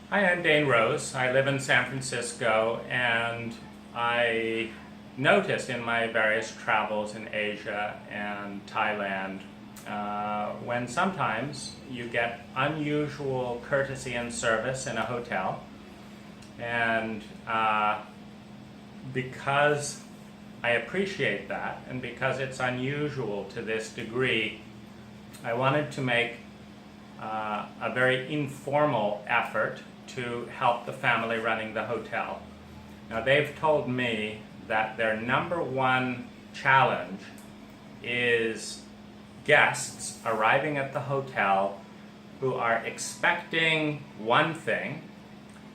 Hi, I'm Dane Rose. I live in San Francisco, and I noticed in my various travels in Asia and Thailand when sometimes you get unusual courtesy and service in a hotel, and because I appreciate that and because it's unusual to this degree, I wanted to make a very informal effort to help the family running the hotel. Now, they've told me that their number one challenge is guests arriving at the hotel who are expecting one thing,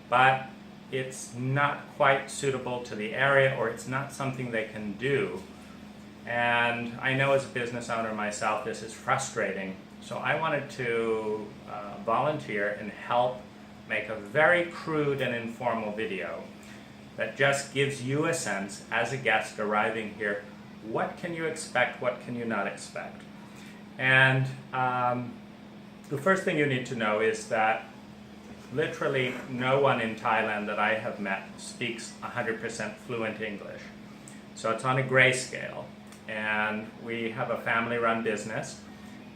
but it's not quite suitable to the area, or it's not something they can do. And I know as a business owner myself, this is frustrating. So I wanted to volunteer and help make a very crude and informal video that just gives you a sense as a guest arriving here, what can you expect, what can you not expect. And the first thing you need to know is that literally no one in Thailand that I have met speaks 100% fluent English. So it's on a grayscale, and we have a family-run business.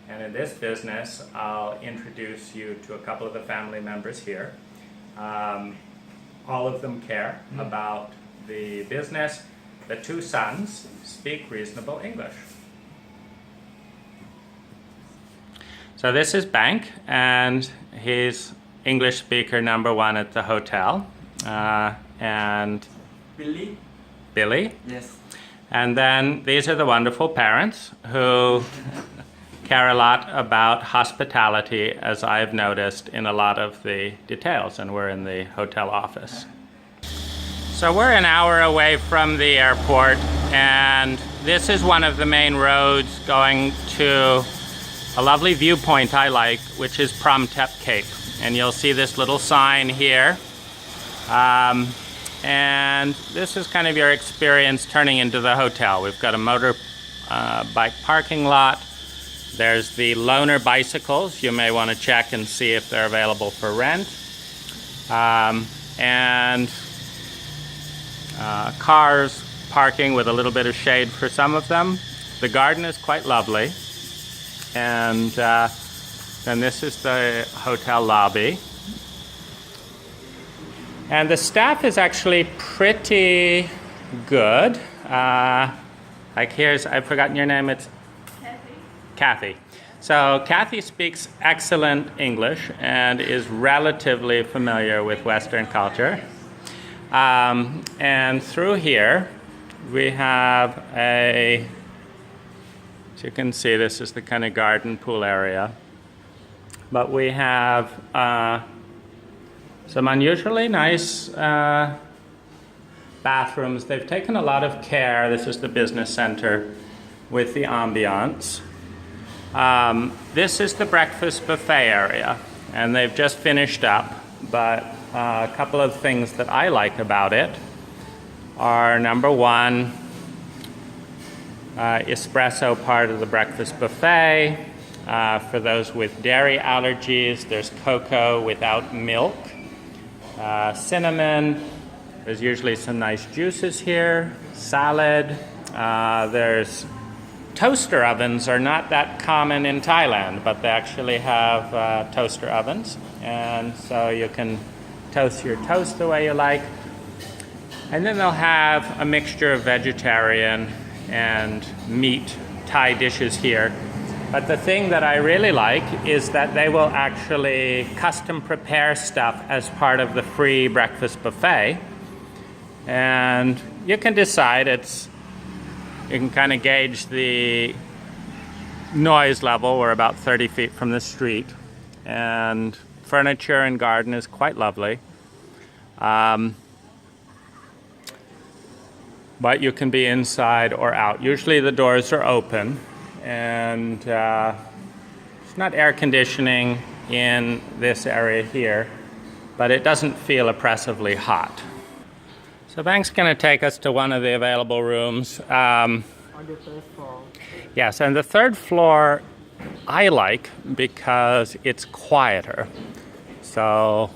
And in this business, I'll introduce you to a couple of the family members here. All of them care about the business. The two sons speak reasonable English. So this is Bank, and he's English speaker number one at the hotel. And Billy. Yes. And then these are the wonderful parents who care a lot about hospitality, as I've noticed in a lot of the details, and we're in the hotel office. So we're an hour away from the airport, and this is one of the main roads going to a lovely viewpoint I like, which is Promtep Cape. And you'll see this little sign here. And this is kind of your experience turning into the hotel. We've got a motorbike parking lot. There's the loaner bicycles. You may want to check and see if they're available for rent. And cars parking with a little bit of shade for some of them. The garden is quite lovely. And then this is the hotel lobby. And the staff is actually pretty good. Like here's, I've forgotten your name, it's Kathy. So Kathy speaks excellent English and is relatively familiar with Western culture. And through here, we have as you can see, this is the kind of garden pool area. But we have some unusually nice bathrooms. They've taken a lot of care. This is the business center with the ambiance. This is the breakfast buffet area, and they've just finished up, but a couple of things that I like about it are, number one, espresso part of the breakfast buffet. For those with dairy allergies, there's cocoa without milk, cinnamon. There's usually some nice juices here, salad. There's toaster ovens are not that common in Thailand, but they actually have toaster ovens, and so you can toast your toast the way you like. And then they'll have a mixture of vegetarian and meat Thai dishes here. But the thing that I really like is that they will actually custom prepare stuff as part of the free breakfast buffet. And you can decide, you can kind of gauge the noise level. We're about 30 feet from the street, and furniture and garden is quite lovely. But you can be inside or out. Usually the doors are open, and it's not air conditioning in this area here, but it doesn't feel oppressively hot. So Bank's going to take us to one of the available rooms. On the third floor. Yes, and the third floor I like because it's quieter. So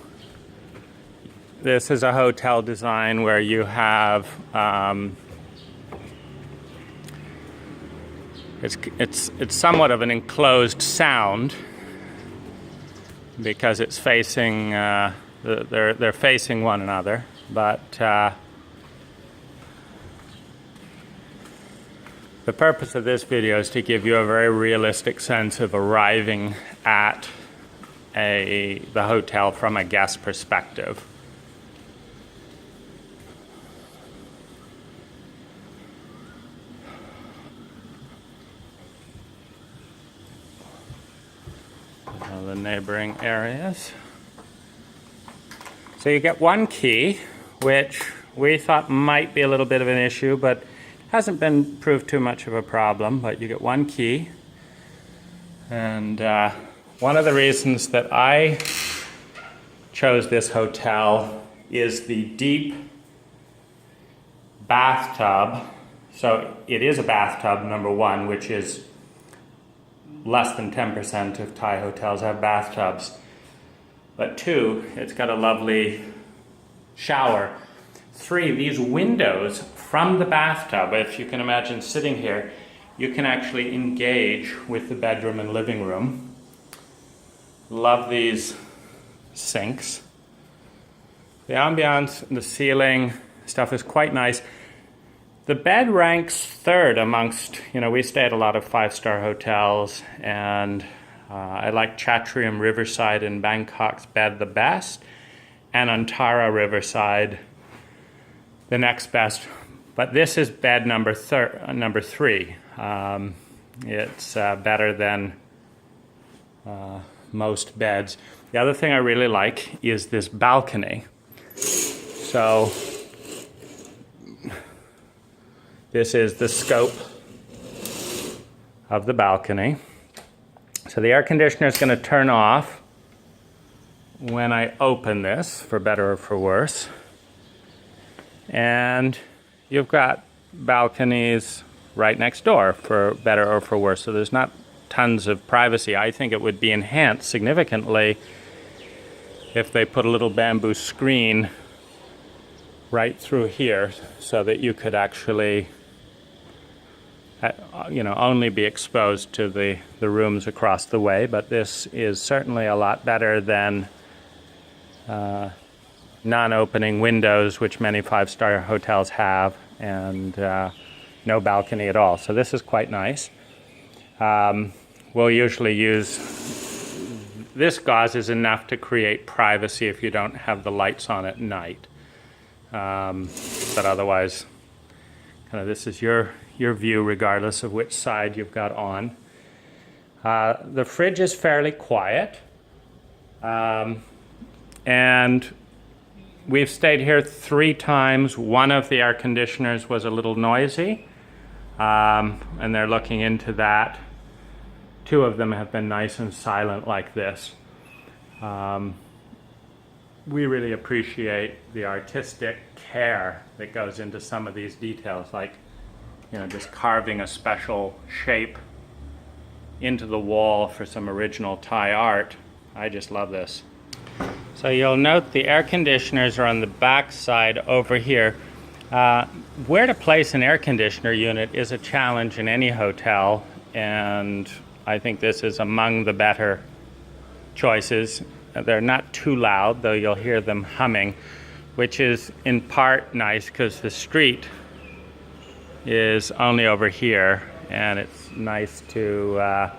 this is a hotel design where you have it's somewhat of an enclosed sound because it's facing they're facing one another, but the purpose of this video is to give you a very realistic sense of arriving at the hotel from a guest perspective. The neighboring areas. So you get one key, which we thought might be a little bit of an issue, but hasn't been proved too much of a problem. But you get one key, and one of the reasons that I chose this hotel is the deep bathtub. So it is a bathtub, number one, which is less than 10% of Thai hotels have bathtubs. But two, it's got a lovely shower. Three, these windows from the bathtub, if you can imagine sitting here, you can actually engage with the bedroom and living room. Love these sinks. The ambiance, the ceiling stuff is quite nice. The bed ranks third amongst, we stay at a lot of five-star hotels, and I like Chatrium Riverside in Bangkok's bed the best, and Antara Riverside the next best. But this is bed number three. It's better than most beds. The other thing I really like is this balcony. So this is the scope of the balcony. So the air conditioner is going to turn off when I open this, for better or for worse. And you've got balconies right next door, for better or for worse. So there's not tons of privacy. I think it would be enhanced significantly if they put a little bamboo screen right through here so that you could actually only be exposed to the rooms across the way. But this is certainly a lot better than non-opening windows, which many five-star hotels have, and no balcony at all. So this is quite nice. We'll usually use this gauze is enough to create privacy if you don't have the lights on at night. But otherwise, kind of this is your view regardless of which side you've got on. The fridge is fairly quiet, and we've stayed here 3 times. One of the air conditioners was a little noisy, and they're looking into that. 2 of them have been nice and silent like this. We really appreciate the artistic care that goes into some of these details, like just carving a special shape into the wall for some original Thai art. I just love this. So you'll note the air conditioners are on the back side over here. Where to place an air conditioner unit is a challenge in any hotel, and I think this is among the better choices. They're not too loud, though you'll hear them humming, which is in part nice because the street is only over here, and it's nice to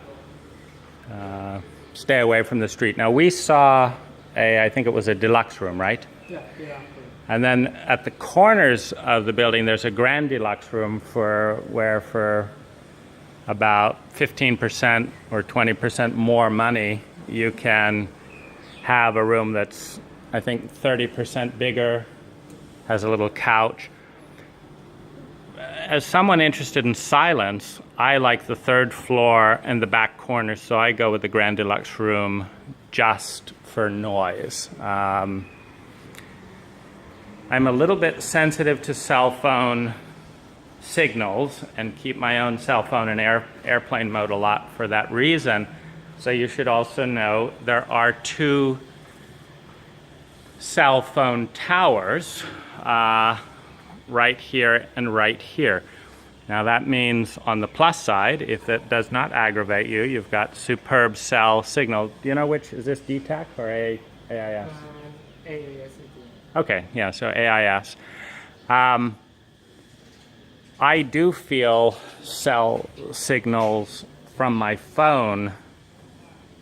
stay away from the street. Now we saw I think it was a deluxe room, right? Yeah. And then at the corners of the building, there's a grand deluxe room where for about 15% or 20% more money, you can have a room that's, I think, 30% bigger, has a little couch. As someone interested in silence, I like the 3rd floor and the back corner, so I go with the grand deluxe room just for noise. I'm a little bit sensitive to cell phone signals and keep my own cell phone in airplane mode a lot for that reason. So you should also know there are 2 cell phone towers right here and right here. Now that means on the plus side, if it does not aggravate you, you've got superb cell signal. Do you know which, is this DTAC or AIS? AIS. Okay, yeah, so AIS. I do feel cell signals from my phone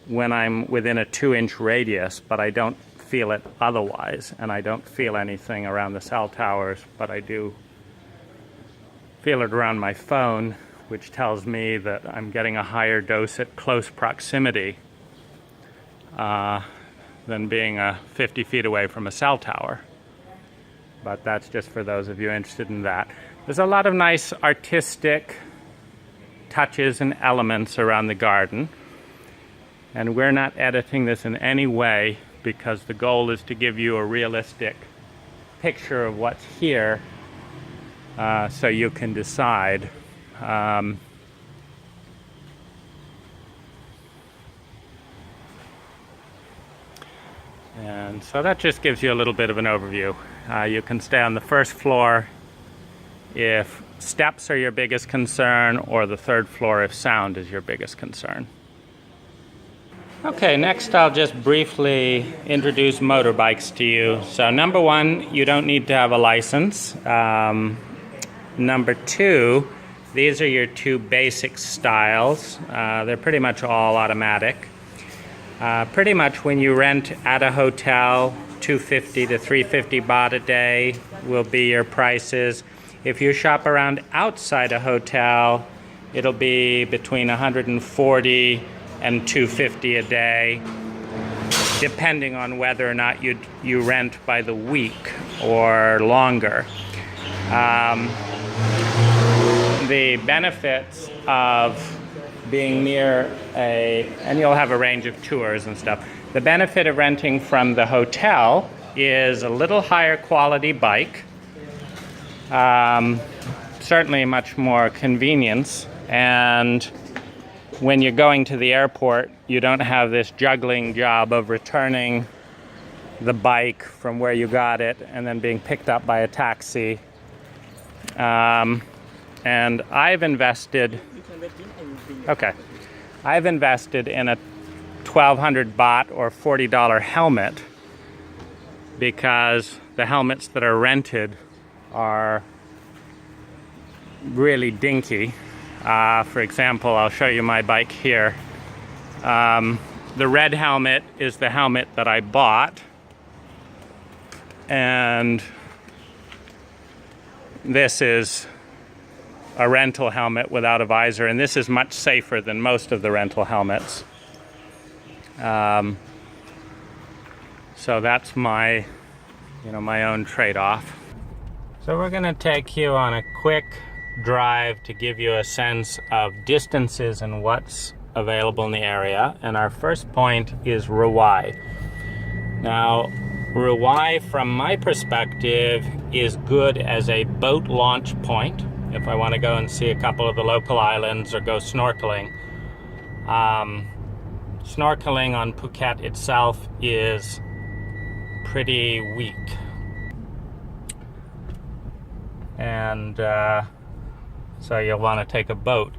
when I'm within a 2-inch radius, but I don't feel it otherwise, and I don't feel anything around the cell towers, but I do feel it around my phone, which tells me that I'm getting a higher dose at close proximity than being 50 feet away from a cell tower. But that's just for those of you interested in that. There's a lot of nice artistic touches and elements around the garden. And we're not editing this in any way because the goal is to give you a realistic picture of what's here so you can decide. And so that just gives you a little bit of an overview. You can stay on the first floor if steps are your biggest concern, or the third floor if sound is your biggest concern. Okay, next I'll just briefly introduce motorbikes to you. So number one, you don't need to have a license. Number two, these are your two basic styles. They're pretty much all automatic. Pretty much when you rent at a hotel, 250 to 350 baht a day will be your prices. If you shop around outside a hotel, it'll be between 140 and 250 a day, depending on whether or not you rent by the week or longer. The benefits of being near and you'll have a range of tours and stuff. The benefit of renting from the hotel is a little higher quality bike, certainly much more convenience, and when you're going to the airport, you don't have this juggling job of returning the bike from where you got it and then being picked up by a taxi. And I've invested in a 1,200 baht or $40 helmet because the helmets that are rented are really dinky. For example, I'll show you my bike here. The red helmet is the helmet that I bought, and this is a rental helmet without a visor, and this is much safer than most of the rental helmets. So that's my own trade-off. So we're going to take you on a quick drive to give you a sense of distances and what's available in the area. And our first point is Rawai. Now, Rawai, from my perspective, is good as a boat launch point if I want to go and see a couple of the local islands or go snorkeling. Snorkeling on Phuket itself is pretty weak. And so you'll want to take a boat.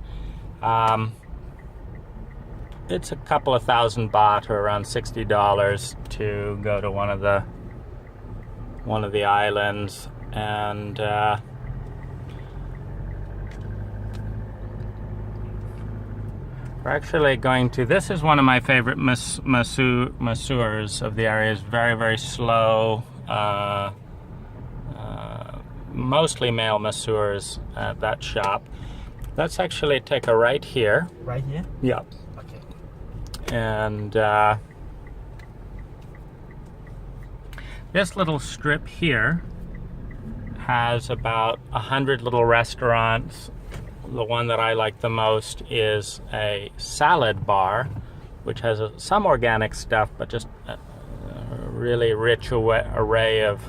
It's a couple of thousand baht, or around $60, to go to one of the islands, and we're actually going to. This is one of my favorite masseurs of the area. It's very, very slow. Mostly male masseurs at that shop. Let's actually take a right here. Right here? Yep. Okay. And this little strip here has about 100 little restaurants. The one that I like the most is a salad bar, which has some organic stuff, but just a really rich array of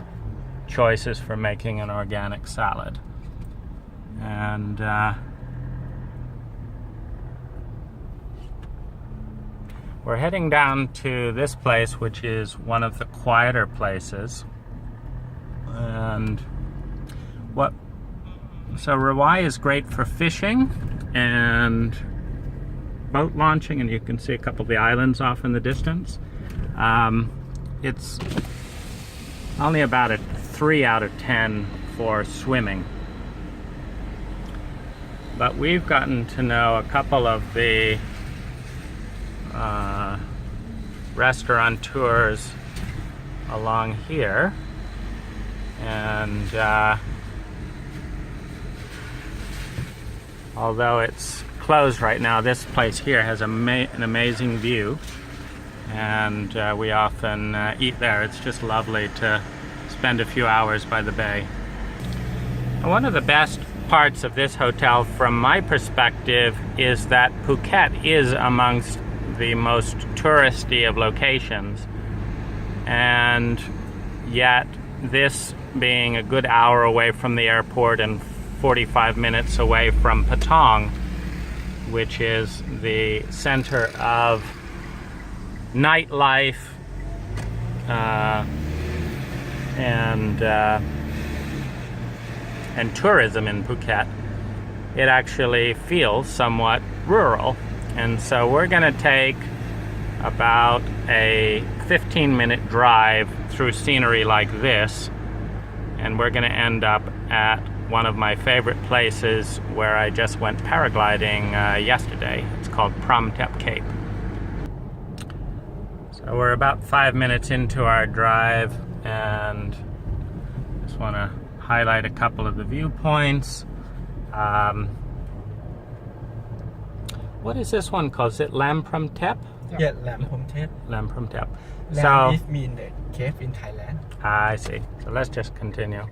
choices for making an organic salad. And We're heading down to this place, which is one of the quieter places. And so Rawai is great for fishing and boat launching, and you can see a couple of the islands off in the distance. It's only about a 3 out of 10 for swimming. But we've gotten to know a couple of the restaurateurs along here, and although it's closed right now, this place here has an amazing view, and we often eat there. It's just lovely to spend a few hours by the bay. One of the best parts of this hotel, from my perspective, is that Phuket is amongst the most touristy of locations, and yet this being a good hour away from the airport and 45 minutes away from Patong, which is the center of nightlife and tourism in Phuket, it actually feels somewhat rural. And so we're going to take about a 15-minute drive through scenery like this, and we're going to end up at one of my favorite places where I just went paragliding yesterday. It's called Tep Cape. So we're about 5 minutes into our drive, and just want to highlight a couple of the viewpoints. What is this one called? Is it Tep? Yeah, Tep. Tep. Lam So is mean the cave in Thailand. I see. So let's just continue.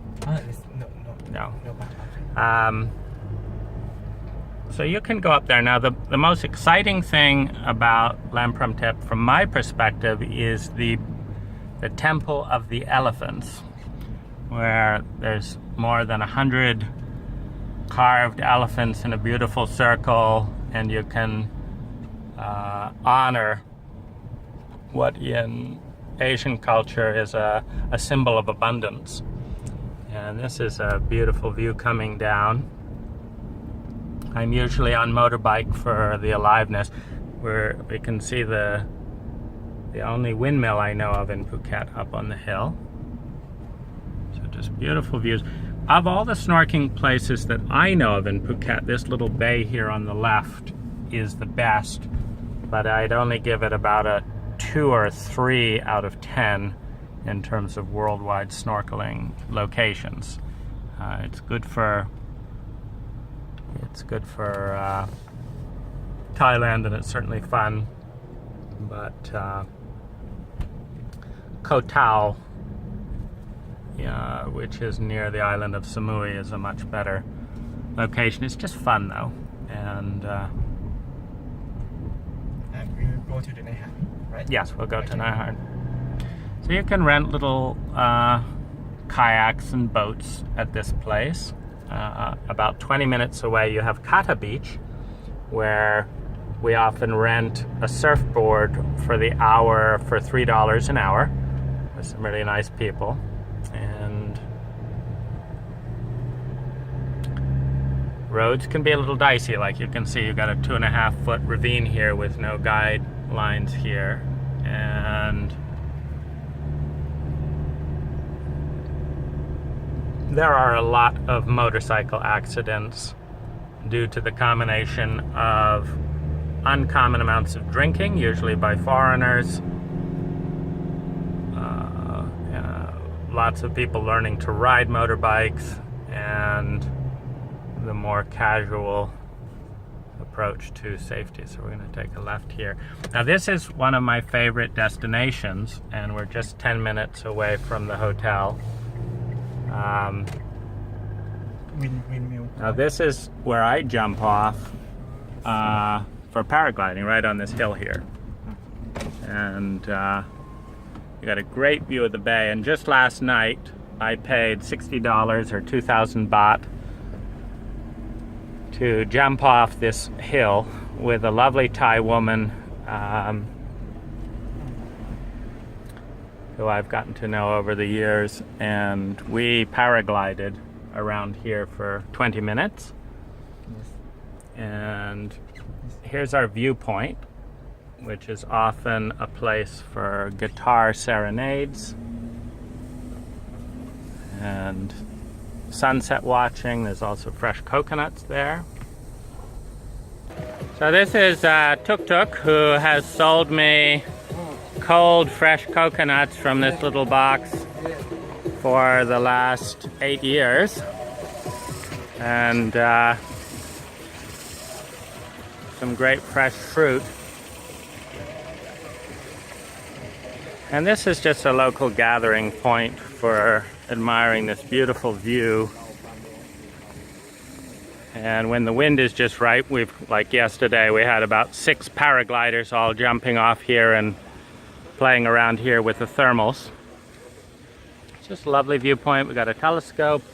No. So you can go up there. Now the most exciting thing about Tep from my perspective is the Temple of the Elephants, where there's more than 100 carved elephants in a beautiful circle, and you can honor what in Asian culture is a symbol of abundance. And this is a beautiful view coming down. I'm usually on motorbike for the aliveness, where we can see the only windmill I know of in Phuket up on the hill. So just beautiful views. Of all the snorkeling places that I know of in Phuket, this little bay here on the left is the best, but I'd only give it about a 2 or 3 out of 10 in terms of worldwide snorkeling locations. It's good for Thailand, and it's certainly fun, but Koh Tao, which is near the island of Samui, is a much better location. It's just fun though, and we will go to the Nighthorn, right? yes, we'll go to Nighthorn. So you can rent little kayaks and boats at this place. About 20 minutes away you have Kata Beach, where we often rent a surfboard for the hour for $3 an hour with some really nice people. And roads can be a little dicey. Like you can see, you've got a 2.5-foot ravine here with no guidelines here, and there are a lot of motorcycle accidents due to the combination of uncommon amounts of drinking, usually by foreigners, lots of people learning to ride motorbikes, and the more casual approach to safety. So we're going to take a left here. Now this is one of my favorite destinations, and we're just 10 minutes away from the hotel. Windmill. Now this is where I jump off for paragliding, right on this hill here. And you got a great view of the bay. And just last night I paid $60 or 2,000 baht to jump off this hill with a lovely Thai woman who I've gotten to know over the years, and we paraglided around here for 20 minutes. Yes. And here's our viewpoint, which is often a place for guitar serenades and sunset watching. There's also fresh coconuts there. So this is Tuk Tuk, who has sold me cold, fresh coconuts from this little box for the last 8 years. And some great fresh fruit. And this is just a local gathering point for admiring this beautiful view. And when the wind is just right, like yesterday, we had about 6 paragliders all jumping off here and playing around here with the thermals. Just a lovely viewpoint. We got a telescope.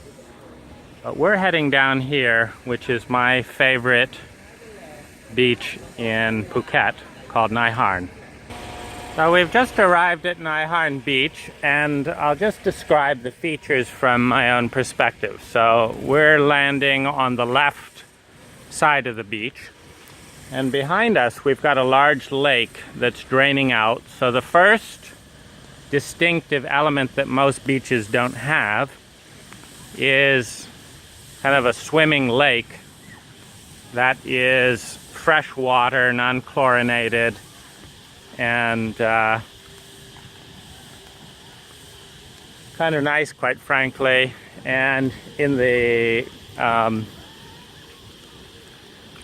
But we're heading down here, which is my favorite beach in Phuket, called Nighthorn. So we've just arrived at Nighthorn Beach, and I'll just describe the features from my own perspective. So we're landing on the left side of the beach, and behind us we've got a large lake that's draining out. So the first distinctive element that most beaches don't have is kind of a swimming lake that is fresh water, non-chlorinated, and kind of nice, quite frankly. And in the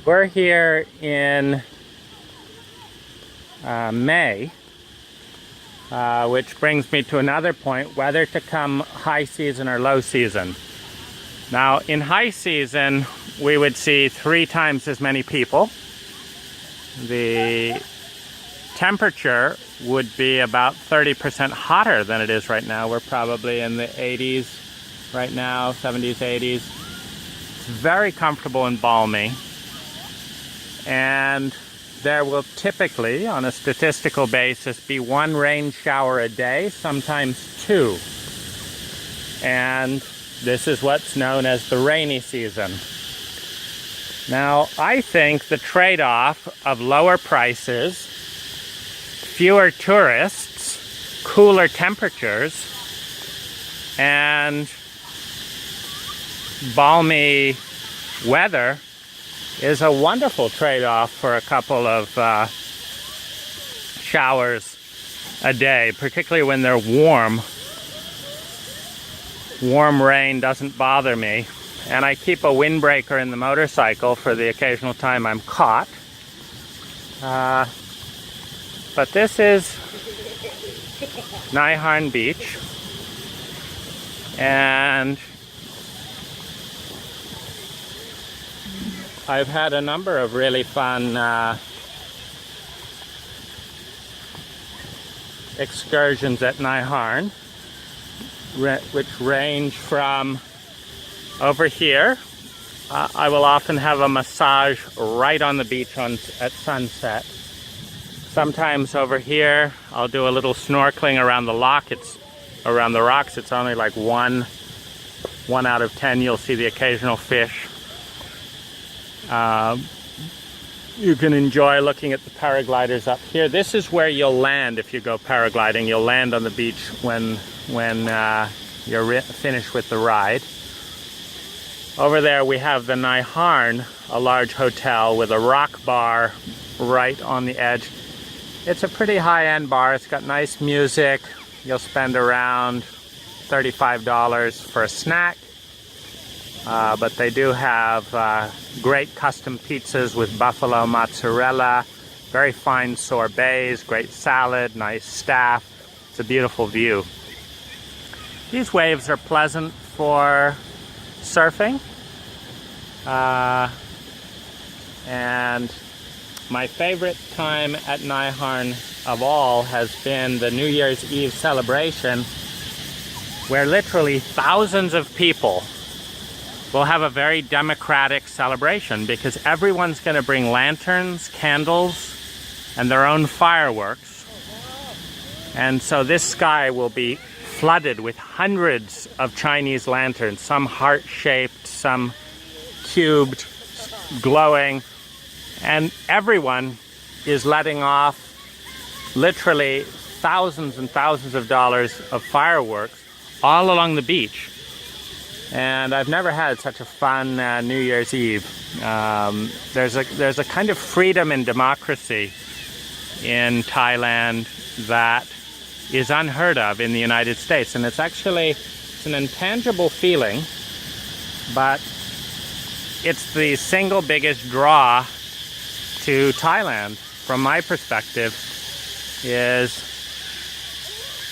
we're here in May, which brings me to another point: whether to come high season or low season. Now, in high season, we would see 3 times as many people. The temperature would be about 30% hotter than it is right now. We're probably in the 80s right now, 70s, 80s. It's very comfortable and balmy. And there will typically, on a statistical basis, be 1 rain shower a day, sometimes 2. And this is what's known as the rainy season. Now, I think the trade-off of lower prices, fewer tourists, cooler temperatures, and balmy weather is a wonderful trade-off for a couple of showers a day, particularly when they're warm. Warm rain doesn't bother me. And I keep a windbreaker in the motorcycle for the occasional time I'm caught. But this is Nighthorn Beach. And I've had a number of really fun excursions at Nighthorn, which range from over here. I will often have a massage right on the beach at sunset. Sometimes over here I'll do a little snorkeling around the lock. Around the rocks. It's only like 1 out of 10 you'll see the occasional fish. You can enjoy looking at the paragliders up here. This is where you'll land if you go paragliding. You'll land on the beach when you're finished with the ride. Over there we have the Nighthorn, a large hotel with a rock bar right on the edge. It's a pretty high-end bar. It's got nice music. You'll spend around $35 for a snack. But they do have great custom pizzas with buffalo mozzarella, very fine sorbets, great salad, nice staff. It's a beautiful view. These waves are pleasant for surfing. And my favorite time at Nighthorn of all has been the New Year's Eve celebration, where literally thousands of people will have a very democratic celebration because everyone's going to bring lanterns, candles, and their own fireworks. And so this sky will be flooded with hundreds of Chinese lanterns, some heart-shaped, some cubed, glowing, and everyone is letting off literally thousands and thousands of dollars of fireworks all along the beach. And I've never had such a fun New Year's Eve. There's a kind of freedom and democracy in Thailand that is unheard of in the United States. And it's an intangible feeling, but it's the single biggest draw to Thailand, from my perspective, is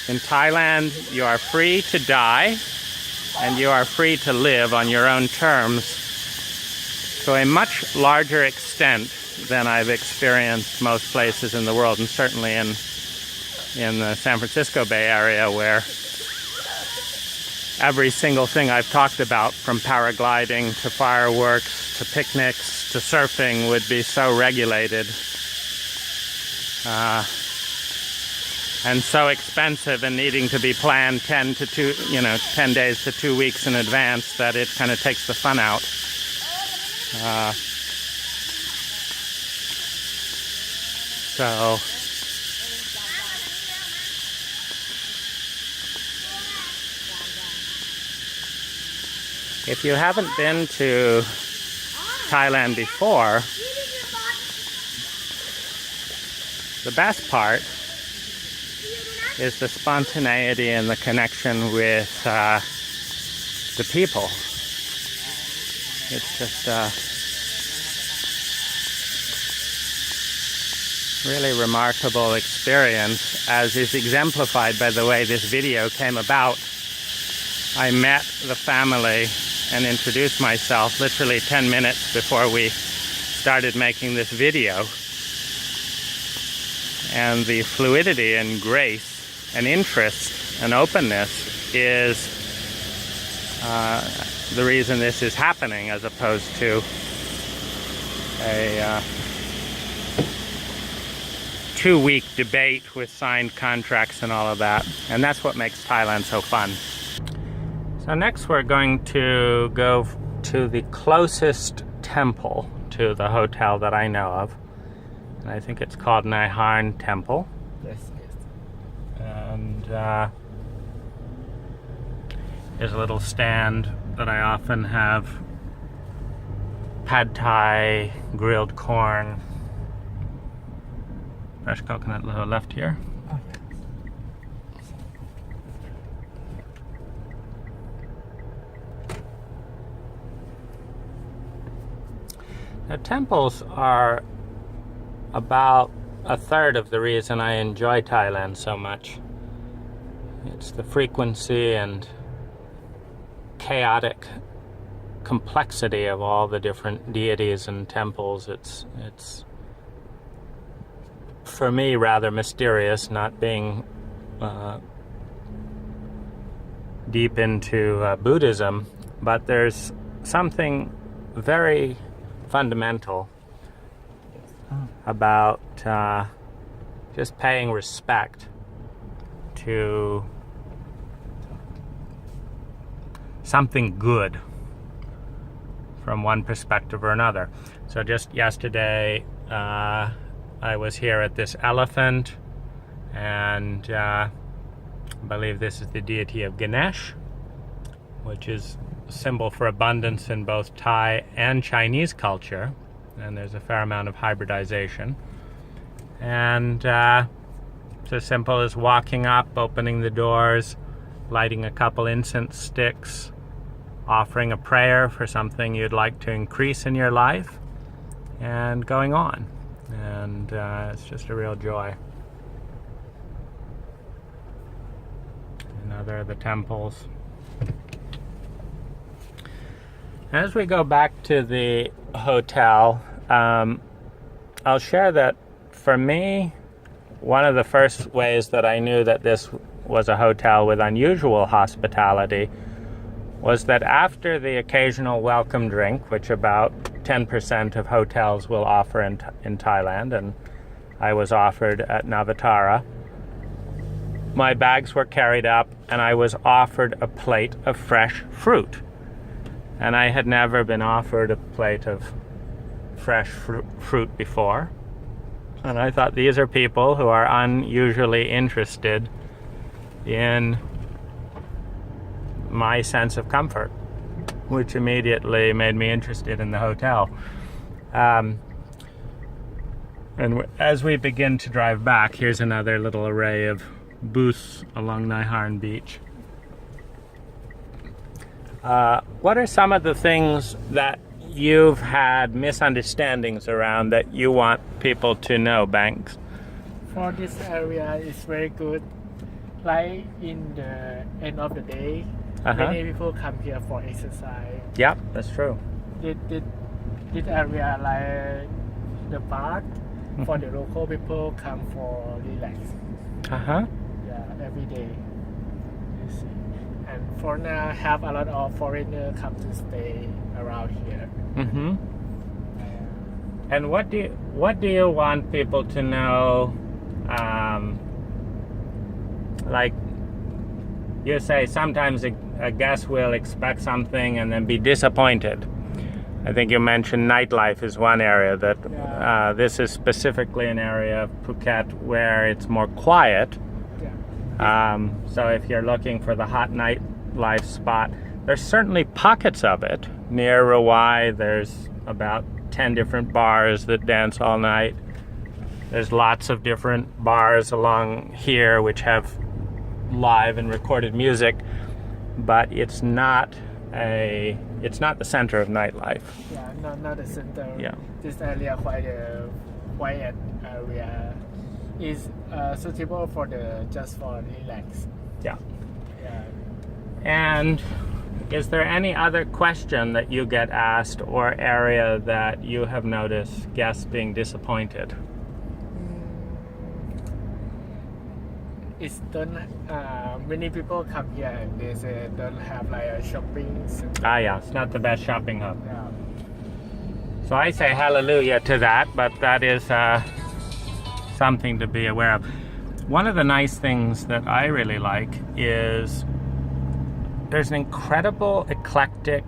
in Thailand you are free to die and you are free to live on your own terms to a much larger extent than I've experienced most places in the world, and certainly in the San Francisco Bay Area, where every single thing I've talked about, from paragliding to fireworks to picnics to surfing, would be so regulated and so expensive and needing to be planned 10 days to 2 weeks in advance that it kind of takes the fun out. So if you haven't been to Thailand before, the best part is the spontaneity and the connection with the people. It's just really remarkable experience, as is exemplified by the way this video came about. I met the family and introduced myself literally 10 minutes before we started making this video. And the fluidity and grace and interest and openness is the reason this is happening, as opposed to a 2-week debate with signed contracts and all of that. And that's what makes Thailand so fun. So next we're going to go to the closest temple to the hotel that I know of. And I think it's called Nighthorn Temple. Yes. And there's a little stand that I often have pad thai, grilled corn, fresh coconut left here. Oh, Now, temples are about a third of the reason I enjoy Thailand so much. It's the frequency and chaotic complexity of all the different deities and temples. It's for me rather mysterious, not being deep into Buddhism, but there's something very fundamental about just paying respect to something good from one perspective or another. So just yesterday I was here at this elephant, and I believe this is the deity of Ganesh, which is a symbol for abundance in both Thai and Chinese culture, and there's a fair amount of hybridization. And it's as simple as walking up, opening the doors, lighting a couple incense sticks, offering a prayer for something you'd like to increase in your life, and going on. And it's just a real joy. Another of the temples. As we go back to the hotel, I'll share that for me, one of the first ways that I knew that this was a hotel with unusual hospitality was that after the occasional welcome drink, which about 10% of hotels will offer in Thailand, and I was offered at Navatara, my bags were carried up and I was offered a plate of fresh fruit. And I had never been offered a plate of fresh fruit before. And I thought, these are people who are unusually interested in my sense of comfort, which immediately made me interested in the hotel. And as we begin to drive back, here's another little array of booths along Nighthorn Beach. What are some of the things that you've had misunderstandings around that you want people to know, Banks? For this area, it's very good. Like in the end of the day, many people come here for exercise. Yep, that's true. This area, like the park, for the local people come for relax. Yeah, every day. You see. And for now, have a lot of foreigners come to stay around here. And what do you want people to know? Like you say, sometimes a guest will expect something and then be disappointed. I think you mentioned nightlife is one area that this is specifically an area of Phuket where it's more quiet. So if you're looking for the hot nightlife spot, there's certainly pockets of it. Near Rawai, there's about 10 different bars that dance all night. There's lots of different bars along here which have live and recorded music, but it's not the center of nightlife. Yeah, not the center. Yeah. This area quite a quiet area. Is suitable for just for relax. Yeah. Yeah. And is there any other question that you get asked or area that you have noticed guests being disappointed? It's don't. Many people come here and they say don't have like a shopping center. Yeah, it's not the best shopping hub. Yeah. So I say hallelujah to that, but that is something to be aware of. One of the nice things that I really like is there's an incredible eclectic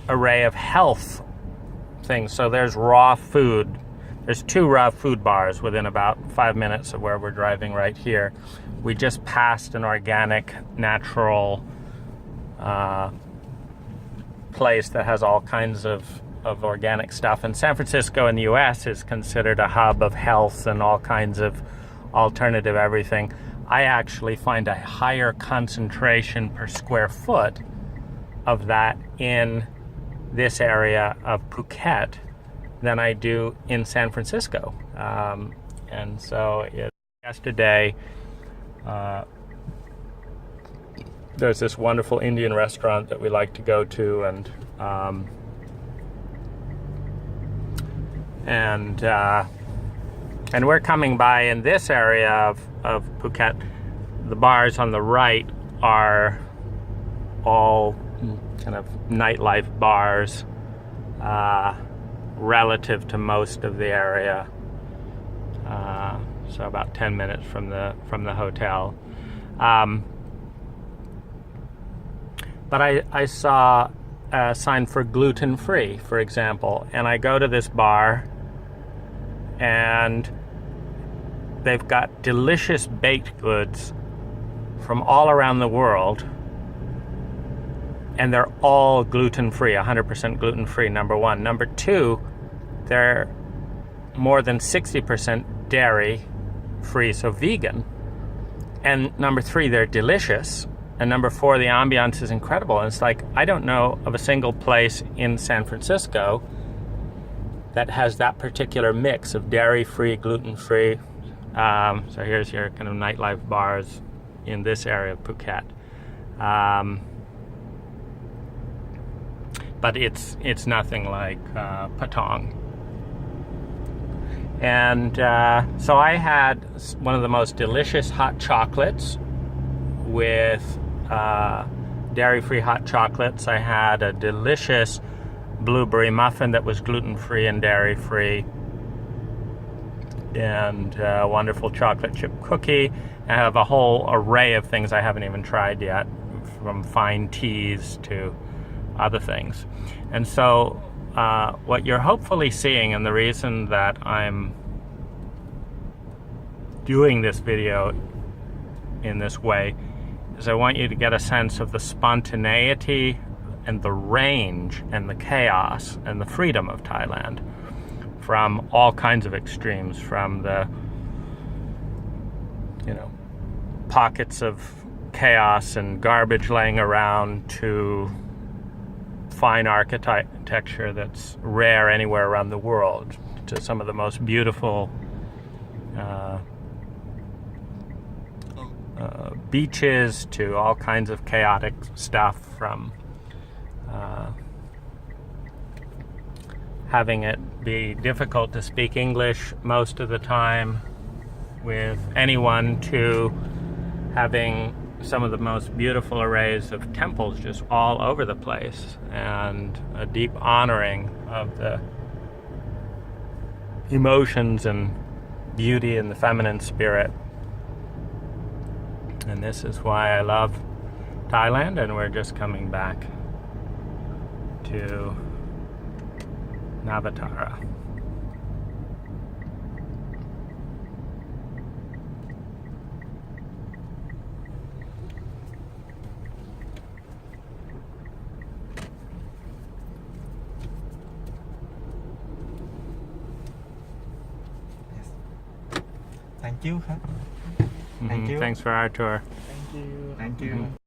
array of health things. So there's raw food. There's 2 raw food bars within about 5 minutes of where we're driving right here. We just passed an organic, natural place that has all kinds of organic stuff. And San Francisco in the US is considered a hub of health and all kinds of alternative everything. I actually find a higher concentration per square foot of that in this area of Phuket than I do in San Francisco. And so yesterday, there's this wonderful Indian restaurant that we like to go to, and we're coming by in this area of Phuket. The bars on the right are all kind of nightlife bars relative to most of the area. So about 10 minutes from the hotel. But I saw a sign for gluten-free, for example, and I go to this bar and they've got delicious baked goods from all around the world, and they're all gluten-free, 100% gluten-free, number one. Number two, they're more than 60% dairy-free, so vegan. And number three, they're delicious. And number four, the ambiance is incredible. And it's like, I don't know of a single place in San Francisco that has that particular mix of dairy-free, gluten-free. So here's your kind of nightlife bars in this area of Phuket. But it's nothing like Patong. And so I had one of the most delicious hot chocolates with dairy-free hot chocolates. I had a delicious blueberry muffin that was gluten-free and dairy-free. and a wonderful chocolate chip cookie. I have a whole array of things I haven't even tried yet, from fine teas to other things. And so what you're hopefully seeing, and the reason that I'm doing this video in this way, is I want you to get a sense of the spontaneity and the range and the chaos and the freedom of Thailand from all kinds of extremes, from the, pockets of chaos and garbage laying around to fine architecture that's rare anywhere around the world, to some of the most beautiful beaches, to all kinds of chaotic stuff, from having it be difficult to speak English most of the time with anyone, to having some of the most beautiful arrays of temples just all over the place, and a deep honoring of the emotions and beauty and the feminine spirit. And this is why I love Thailand, and we're just coming back to Navatara. Yes. Thank you ครับ Thank you. Thanks for our tour. Thank you. Thank you